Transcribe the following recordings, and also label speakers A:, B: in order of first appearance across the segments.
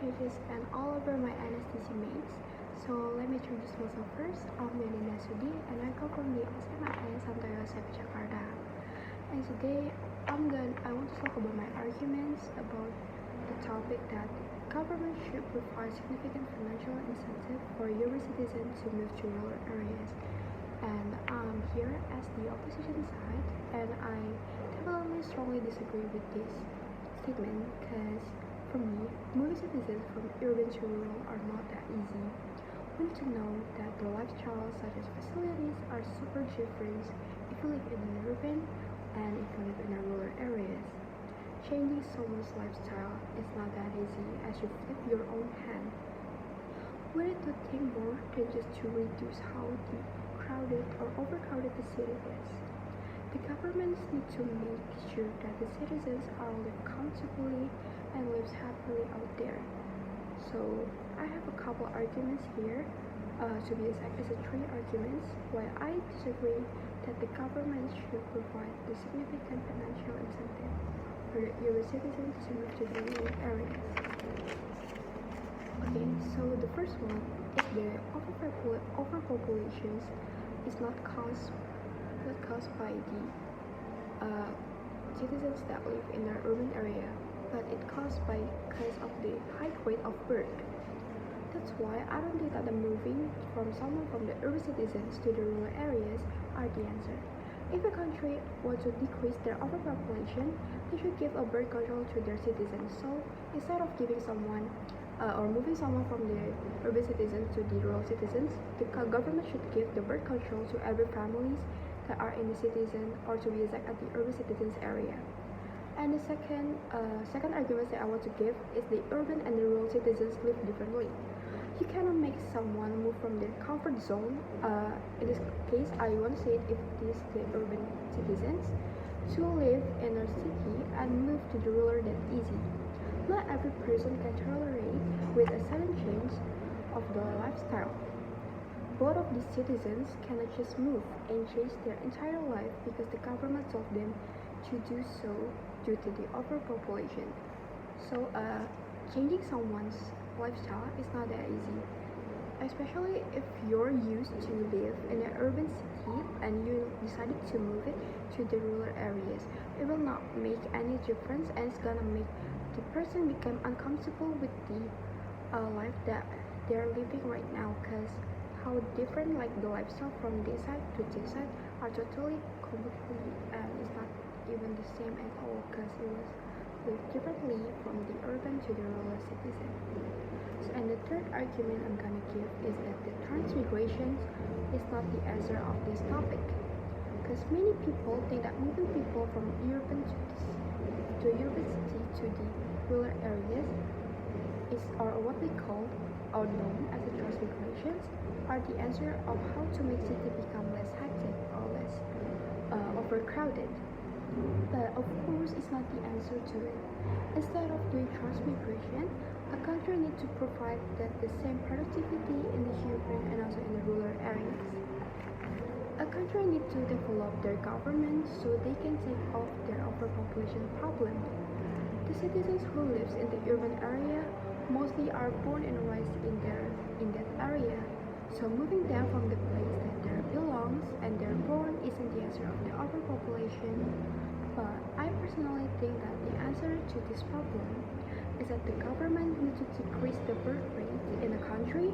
A: judges and all over my anesthesia mates. So let me introduce myself first. I'm Nasudi and I come from the Smas Yoseph, Jakarta. And today I want to talk about my arguments about the topic that government should provide significant financial incentive for urban citizens to move to rural areas. And I'm here as the opposition side, and I definitely strongly disagree with this statement because for me, moving citizens from urban to rural are not that easy. We need to know that the lifestyle such as facilities are super different if you live in an urban and if you live in a rural areas. Changing someone's lifestyle is not that easy as you flip your own hand. We need to think more than just to reduce how crowded or overcrowded the city is. The governments need to make sure that the citizens are live comfortably and lives happily out there. So I have a couple arguments here. To be exact, it's three arguments why I disagree that the government should provide the significant financial incentive for urban citizens to move to the rural areas. Okay, so the first one is the overpopulations is not caused by the citizens that live in an urban area, but it caused because of the high rate of birth. That's why I don't think that the moving from someone from the urban citizens to the rural areas are the answer. If a country wants to decrease their overpopulation, they should give a birth control to their citizens. So instead of giving someone or moving someone from the urban citizens to the rural citizens, the government should give the birth control to every families that are in the citizen, or to be exact, at the urban citizens area. And the second argument that I want to give is the urban and the rural citizens live differently. You cannot make someone move from their comfort zone. In this case, I want to say it if it is the urban citizens to live in a city and move to the rural that easy. Not every person can tolerate with a sudden change of the lifestyle. Both of these citizens cannot just move and change their entire life because the government told them to do so due to the overpopulation. So, changing someone's lifestyle is not that easy, especially if you're used to live in an urban city and you decided to move it to the rural areas. It will not make any difference, and it's gonna make the person become uncomfortable with the life that they're living right now, because how different like the lifestyle from this side to this side are totally completely it's not even the same at all, because it was lived differently from the urban to the rural citizen. So, and the third argument I'm gonna give is that the transmigration is not the answer of this topic, because many people think that moving people from urban to urban city to the rural areas is or what we call or known as the transmigrations are the answer of how to make city become less hectic or less overcrowded. But of course, it's not the answer to it. Instead of doing transmigration, a country needs to provide that the same productivity in the urban and also in the rural areas. A country needs to develop their government so they can take off their overpopulation problem. The citizens who live in the urban area mostly are born and raised in that area. So moving them from the place that they belongs and they're born isn't the answer of the overpopulation. But I personally think that the answer to this problem is that the government needs to decrease the birth rate in the country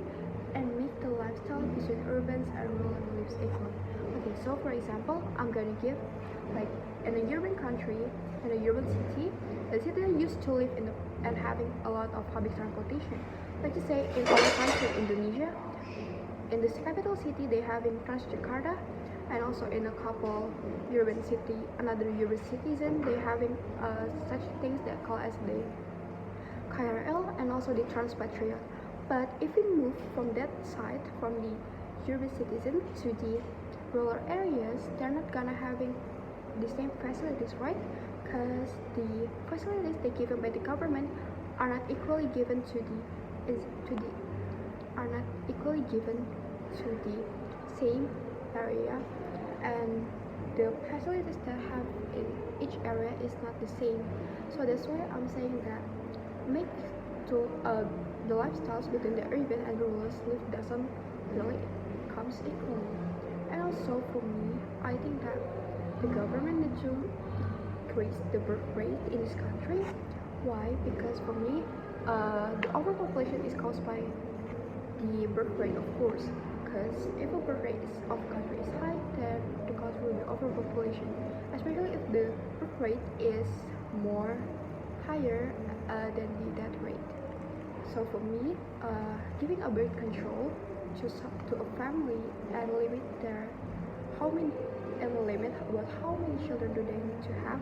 A: and make the lifestyle between urbans and rural lives equal. Okay, so for example, I'm gonna give like in a urban country, in a urban city, the citizen used to live and having a lot of public transportation. Like to say in our country, Indonesia, in the capital city they having Jakarta, and also in a couple another urban citizen they having such things that call as the KRL and also the Transpatriot. But if we move from that side, from the urban citizen to the rural areas, they're not gonna having the same facilities, right? Because the facilities they given by the government are not equally given to the same area, and the facilities they have in each area is not the same. So that's why I'm saying that make to the lifestyles between the urban and rural life doesn't really comes equally. And also for me, I think that the government needs to decrease the birth rate in this country. Why? Because for me, the overpopulation is caused by the birth rate, of course. Because if a birth rate of country is high, then the country will be overpopulation. Especially if the birth rate is more higher than the death rate. So for me, giving a birth control to a family and limit their how many and limit about how many children do they need to have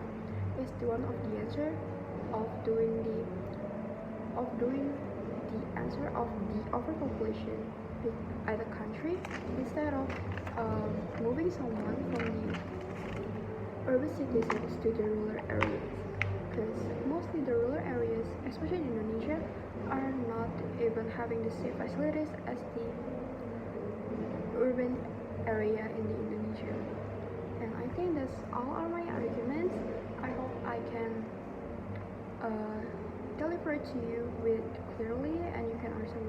A: is the one of the answer of doing the answer of the overpopulation at a country instead of moving someone from the urban citizens to the rural areas. Because mostly the rural areas, especially in Indonesia, are not even having the same facilities as the urban area in the Indonesia. And I think that's all are my arguments. I hope I can deliver it to you with clearly and you can understand